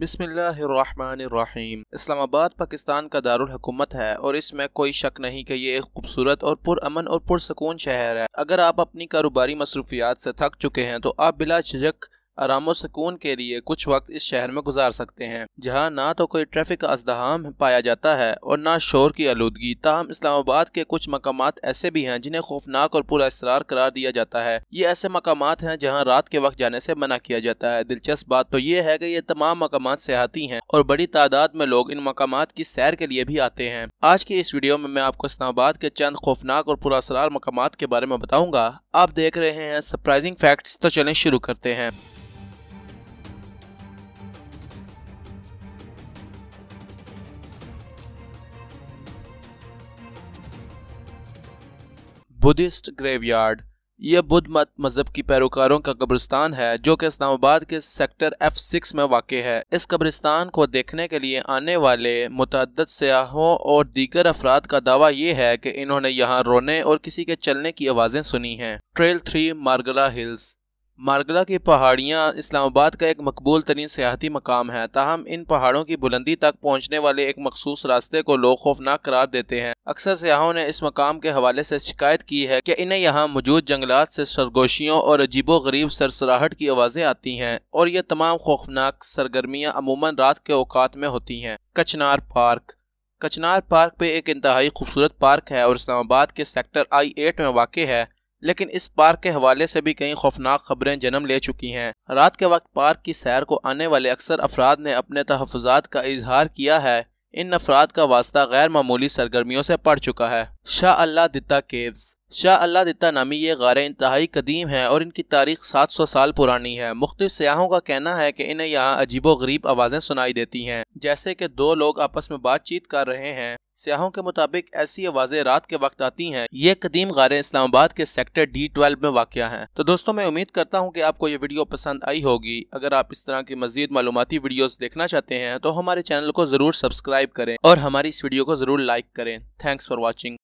बिस्मिल्लाहिर्रहमानिर्रहीम। इस्लामाबाद पाकिस्तान का दारुल हुकूमत है और इसमें कोई शक नहीं कि ये एक खूबसूरत और पुरअमन और पुरसकून शहर है। अगर आप अपनी कारोबारी मसरूफियात से थक चुके हैं तो आप बिला झिझक आराम और सुकून के लिए कुछ वक्त इस शहर में गुजार सकते हैं, जहां ना तो कोई ट्रैफिक का अज़दहाम पाया जाता है और ना शोर की आलूदगी। ताहम इस्लामाबाद के कुछ मकामात ऐसे भी हैं जिन्हें खौफनाक और पुरअसरार करार दिया जाता है। ये ऐसे मकामात हैं जहां रात के वक्त जाने से मना किया जाता है। दिलचस्प बात तो ये है कि ये तमाम मकामात सियाहती हैं और बड़ी तादाद में लोग इन मकामात की सैर के लिए भी आते हैं। आज की इस वीडियो में मैं आपको इस्लामाबाद के चंद खौफनाक और पुरअसरार मकामात के बारे में बताऊंगा। आप देख रहे हैं सरप्राइजिंग फैक्ट्स, तो चलें शुरू करते हैं। Buddhist graveyard. यह बुद्ध मत मजहब की पैरोकारों का कब्रिस्तान है जो कि इस्लामाबाद के सेक्टर F6 में वाक़ है। इस कब्रिस्तान को देखने के लिए आने वाले मुतअद्दिद सयाहों और दीगर अफराद का दावा यह है कि इन्होंने यहाँ रोने और किसी के चलने की आवाज़ें सुनी हैं। ट्रेल 3 मार्गला हिल्स। मार्गला की पहाड़ियाँ इस्लामाबाद का एक मकबूल तरीन सियाहती मकाम है। ताहम इन पहाड़ों की बुलंदी तक पहुँचने वाले एक मखसूस रास्ते को लोग खौफनाक करार देते हैं। अक्सर सियाहों ने इस मकाम के हवाले से शिकायत की है कि इन्हें यहाँ मौजूद जंगलात से सरगोशियों और अजीबो गरीब सरसराहट की आवाज़ें आती हैं और ये तमाम खौफनाक सरगर्मियाँ अमूमन रात के औकात में होती हैं। कचनार पार्क। कचनार पार्क पे एक इंतहाई खूबसूरत पार्क है और इस्लामाबाद के सेक्टर I-8 में वाक़ है, लेकिन इस पार्क के हवाले से भी कई खौफनाक खबरें जन्म ले चुकी हैं। रात के वक्त पार्क की सैर को आने वाले अक्सर अफराद ने अपने तहफ़्फ़ुज़ात का इजहार किया है। इन अफराद का वास्ता गैर मामूली सरगर्मियों से पड़ चुका है। शाह अल्लाह दिता केव्स। शाह अल्लाह दिता नामी ये गारें इंतहाई कदीम हैं और इनकी तारीख 700 साल पुरानी है। मुख्तलिफ सयाहों का कहना है कि इन्हें यहाँ अजीबो गरीब आवाज़ें सुनाई देती हैं, जैसे कि दो लोग आपस में बातचीत कर रहे हैं। सयाहों के मुताबिक ऐसी आवाज़ें रात के वक्त आती हैं। ये कदीम गारें इस्लामाबाद के सेक्टर D12 में वाक़या हैं। तो दोस्तों, मैं उम्मीद करता हूँ कि आपको ये वीडियो पसंद आई होगी। अगर आप इस तरह की मज़ीद मालूमाती वीडियोस देखना चाहते हैं तो हमारे चैनल को ज़रूर सब्सक्राइब करें और हमारी इस वीडियो को ज़रूर लाइक करें। Thanks for watching.